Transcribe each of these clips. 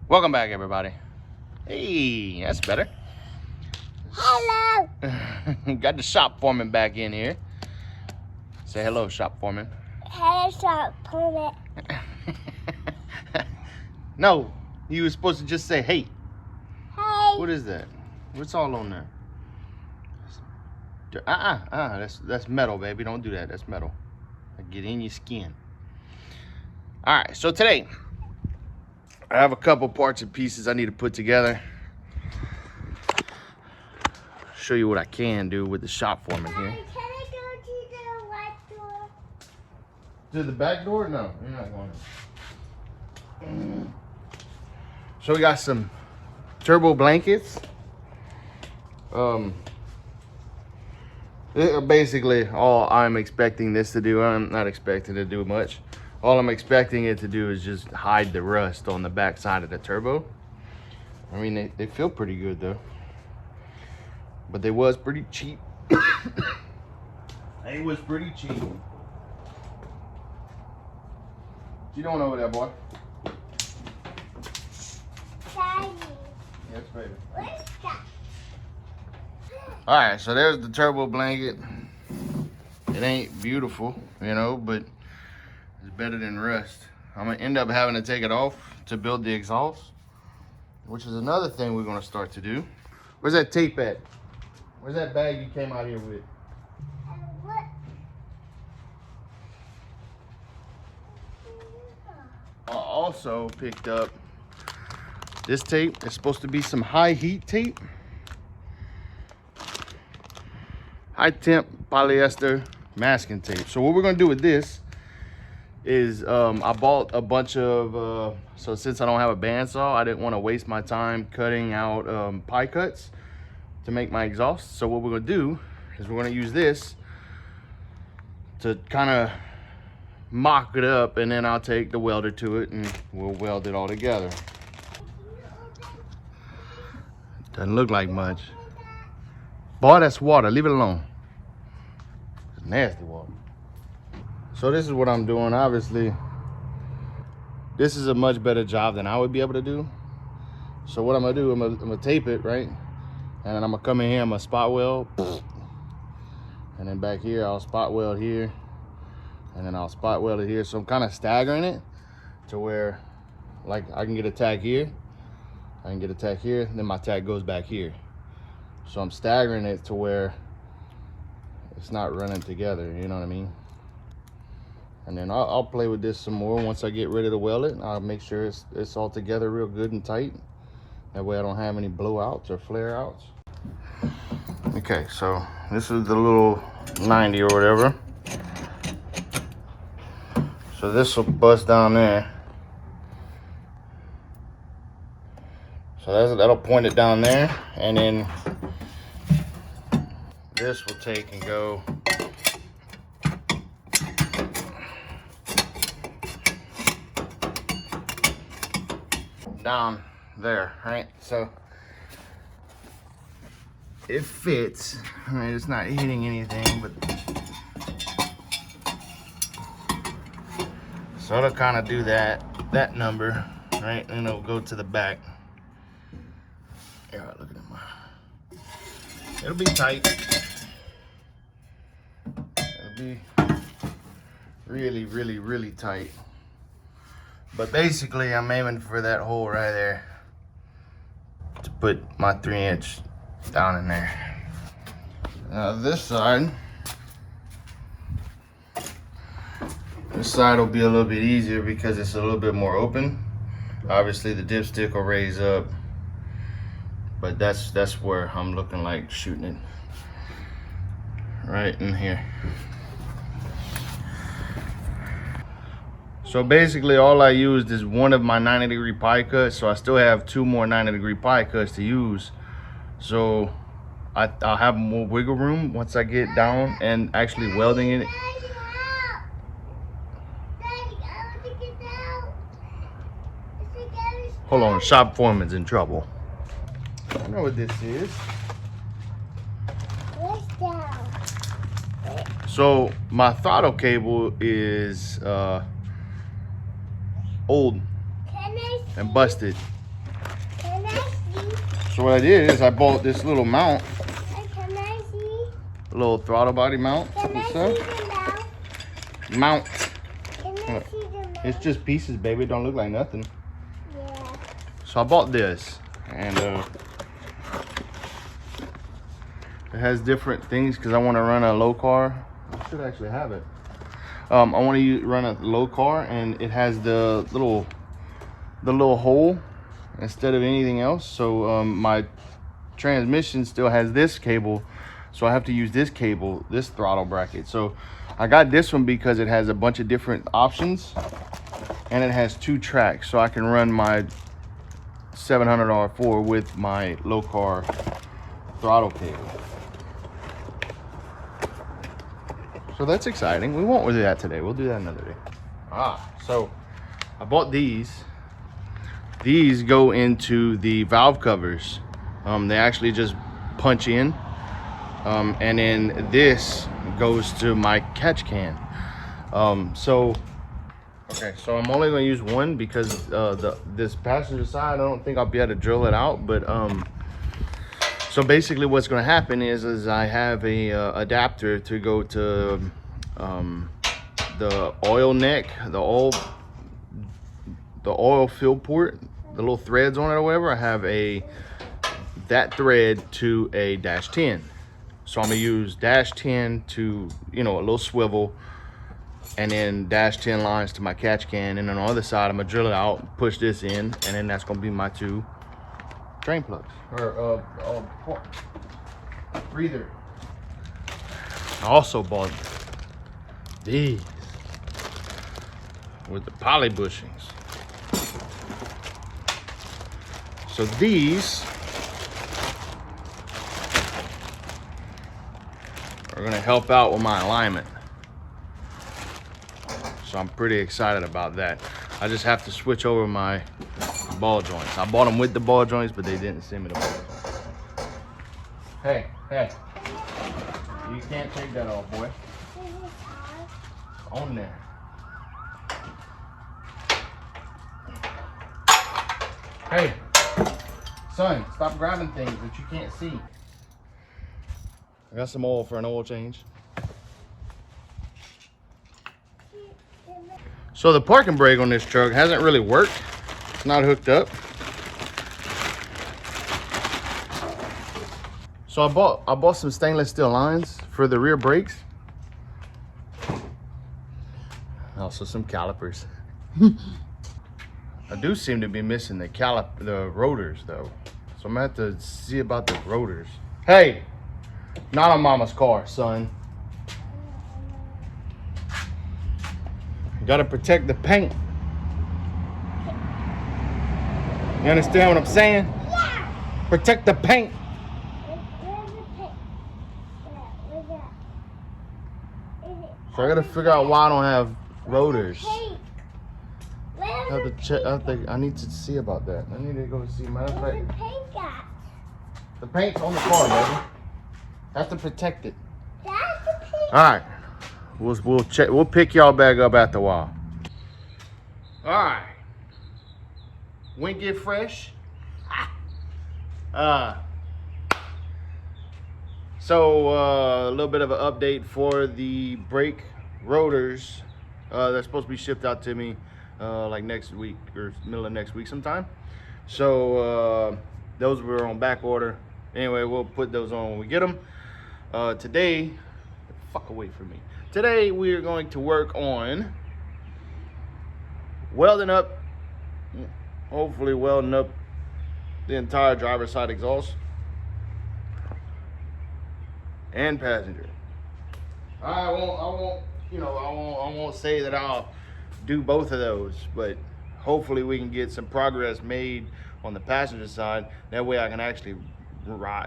Welcome back, everybody. Hey, that's better. Hello. Got the shop foreman back in here. Say hello, shop foreman. Hello, shop foreman. No, you were supposed to just say hey. Hey. What is that? What's all on there? That's metal, baby. Don't do that. That's metal. Get in your skin. All right, so today I have a couple parts and pieces I need to put together. Show you what I can do with the shop foreman here. Can I go to the white door? To the back door? No, you're not going. So we got some turbo blankets. Basically all I'm expecting this to do. I'm not expecting to do much. All I'm expecting it to do is just hide the rust on the back side of the turbo. I mean, they feel pretty good though. But they was pretty cheap. They was pretty cheap. What you doing over there, boy? Daddy. Yes, baby. Where's that? All right, so there's the turbo blanket. It ain't beautiful, you know, but it's better than rust. I'm gonna end up having to take it off to build the exhaust, which is another thing we're gonna start to do. Where's that tape at? Where's that bag you came out here with? What? I also picked up this tape. It's supposed to be some high heat tape. High temp polyester masking tape. So what we're gonna do with this is I bought a bunch of, so since I don't have a bandsaw, I didn't wanna waste my time cutting out pie cuts to make my exhaust. So what we're gonna do is we're gonna use this to kind of mock it up, and then I'll take the welder to it and we'll weld it all together. Doesn't look like much. Boy, that's water, leave it alone. It's nasty water. So this is what I'm doing. Obviously, this is a much better job than I would be able to do. So what I'm gonna do, I'm gonna tape it, right? And then I'm gonna come in here, I'm gonna spot weld. And then back here, I'll spot weld here. And then I'll spot weld it here. So I'm kind of staggering it to where, like, I can get a tack here. I can get a tack here, then my tack goes back here. So I'm staggering it to where it's not running together, you know what I mean? And then I'll play with this some more once I get ready to weld it. I'll make sure it's all together real good and tight. That way I don't have any blowouts or flare outs. Okay, so this is the little 90 or whatever. So this will bust down there. So that'll point it down there, and then this will take and go down there, right? So it fits. I mean, it's not hitting anything, but so it'll kind of do that number, right? And it'll go to the back. Yeah, look at it. It'll be tight. It'll be really, really, really tight. But basically, I'm aiming for that hole right there to put my 3-inch down in there. Now this side will be a little bit easier because it's a little bit more open. Obviously, the dipstick will raise up. But that's where I'm looking like shooting it, right in here. So basically all I used is one of my 90-degree pie cuts, so I still have 2 more 90-degree pie cuts to use. So I'll have more wiggle room once I get down and actually welding it. Hold on, shop foreman's in trouble. I know what this is. Where's down? So my throttle cable is old and busted. So what I did is I bought this little mount, Can I see? a little throttle body mount. Can I What's see up? the mouth? Mount. Can I see the mouth? It's just pieces, baby. It don't look like nothing. Yeah. So I bought this, and it has different things because I want to run a low car. I should actually have it. I want to run a low car, and it has the little hole instead of anything else. So my transmission still has this cable, so I have to use this cable, this throttle bracket. So I got this one because it has a bunch of different options, and it has 2 tracks, so I can run my 700 R4 with my low car throttle cable. So that's exciting. We won't do that today. We'll do that another day. So I bought these. These go into the valve covers. They actually just punch in. And then this goes to my catch can. So I'm only gonna use one because this passenger side, I don't think I'll be able to drill it out. But so basically what's gonna happen is I have a adapter to go to the oil neck, the oil fill port, the little threads on it or whatever. I have that thread to a -10. So I'm gonna use -10 to, a little swivel, and then -10 lines to my catch can. And on the other side, I'm gonna drill it out, push this in, and then that's gonna be my 2 drain plugs, or breather. I also bought these with the poly bushings. So these are gonna help out with my alignment. So I'm pretty excited about that. I just have to switch over my ball joints. I bought them with the ball joints, but they didn't send me the ball joints. Hey, you can't take that off, boy. On there. Hey, son, stop grabbing things that you can't see. I got some oil for an oil change. So the parking brake on this truck hasn't really worked. It's not hooked up. So I bought some stainless steel lines for the rear brakes. Also some calipers. I do seem to be missing the rotors though. So I'm gonna have to see about the rotors. Hey, not on mama's car, son. You gotta protect the paint. You understand what I'm saying? Yeah. Protect the paint. Where's the pig? Where's that? Is it? So I gotta figure out why I don't have rotors. Where's I have the to check. I need to see about that. I need to go see. Matter of Where's fact, the paint at? the paint's on the car, baby. Have to protect it. That's the paint. All right, we'll check. We'll pick y'all back up after a while. All right. Wind get fresh. So a little bit of an update for the brake rotors. They're supposed to be shipped out to me like next week or middle of next week sometime. So those were on back order. Anyway, we'll put those on when we get them. Today, fuck away from me. Today we are going to work on welding up, hopefully welding up the entire driver's side exhaust and passenger. I won't say that I'll do both of those, but hopefully we can get some progress made on the passenger side. That way I can actually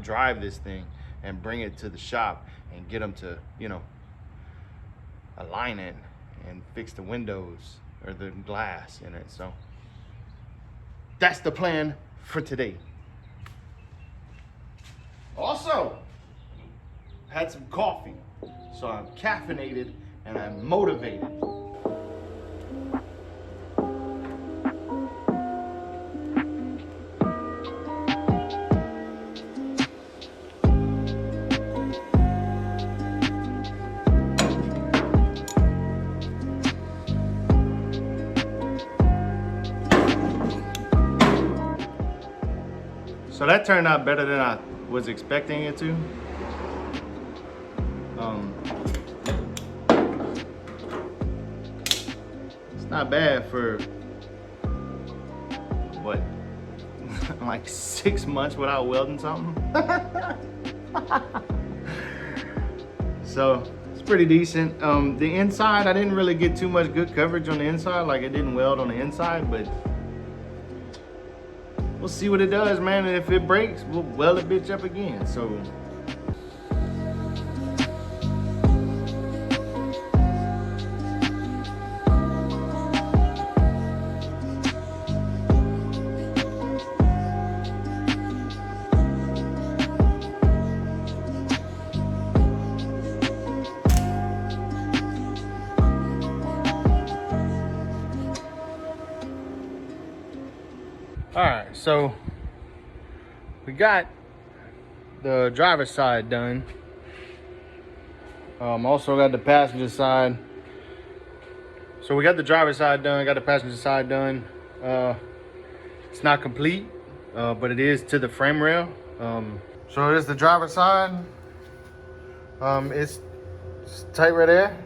drive this thing and bring it to the shop and get them to, align it and fix the windows or the glass in it. So that's the plan for today. Also, had some coffee, so I'm caffeinated and I'm motivated. So that turned out better than I was expecting it to. It's not bad for what, like 6 months without welding something. So it's pretty decent. The inside, I didn't really get too much good coverage on the inside. Like it didn't weld on the inside, but we'll see what it does, man. And if it breaks, we'll weld the bitch up again. So. All right, so we got the driver's side done. Also got the passenger side. So we got the driver's side done, got the passenger side done. It's not complete, but it is to the frame rail. So it is the driver's side. It's tight right there.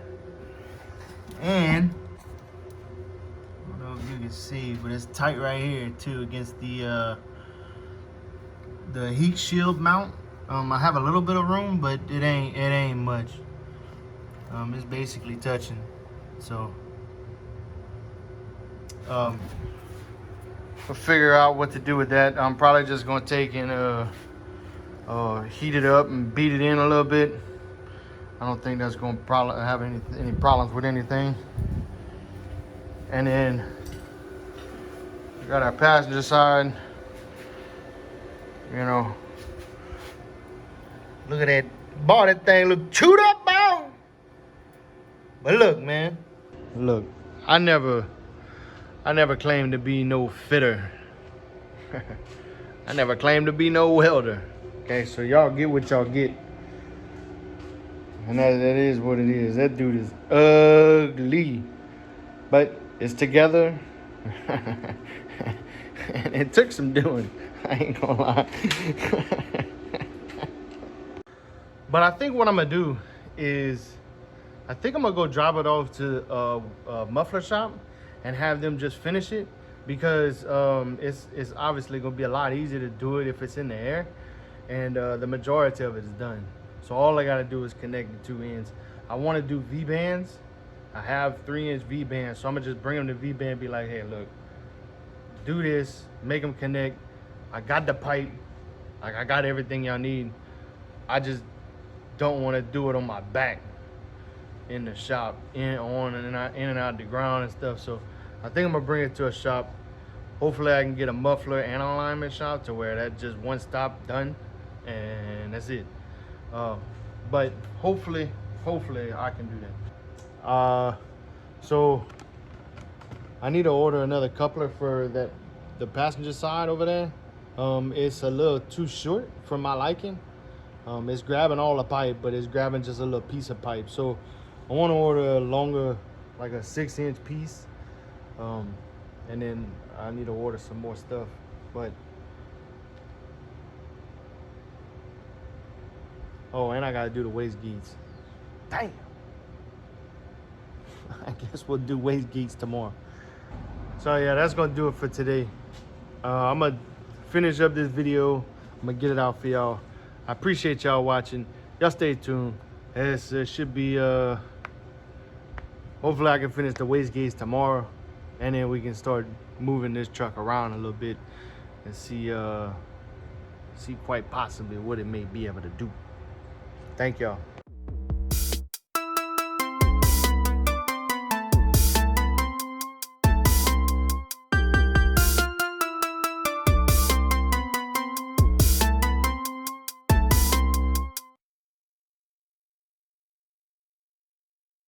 And I don't know if you can see, but it's tight right here too against the heat shield mount. I have a little bit of room, but it ain't much. It's basically touching. So we'll figure out what to do with that. I'm probably just gonna take and heat it up and beat it in a little bit. I don't think that's gonna probably have any problems with anything. And then we got our passenger side. You know, look at that. Boy, that thing look chewed up, bro. But look, man. Look, I never claimed to be no fitter. I never claimed to be no welder. Okay, so y'all get what y'all get. And that is what it is. That dude is ugly. But it's together. And it took some doing. I ain't gonna lie. But I think what I'm gonna do is, I think I'm gonna go drop it off to a muffler shop and have them just finish it, because it's obviously gonna be a lot easier to do it if it's in the air, and the majority of it is done. So all I gotta do is connect the two ends. I wanna do V-bands. I have 3-inch V-bands, so I'm gonna just bring them to V-band and be like, hey, look, do this, make them connect. I got the pipe, like I got everything y'all need. I just don't want to do it on my back in the shop, in and out the ground and stuff. So I think I'm gonna bring it to a shop. Hopefully I can get a muffler and alignment shop to where that's just one stop done, and that's it. But hopefully I can do that. So I need to order another coupler for the passenger side over there. It's a little too short for my liking. It's grabbing all the pipe, but it's grabbing just a little piece of pipe. So I want to order a longer, like a 6-inch piece. And then I need to order some more stuff. But oh, and I gotta do the waist gates. Damn. I guess we'll do waist gates tomorrow. So yeah, that's gonna do it for today. I'm gonna finish up this video. I'm gonna get it out for y'all. I appreciate y'all watching. Y'all stay tuned. It should be hopefully I can finish the waist gates tomorrow, and then we can start moving this truck around a little bit and see quite possibly what it may be able to do. Thank y'all.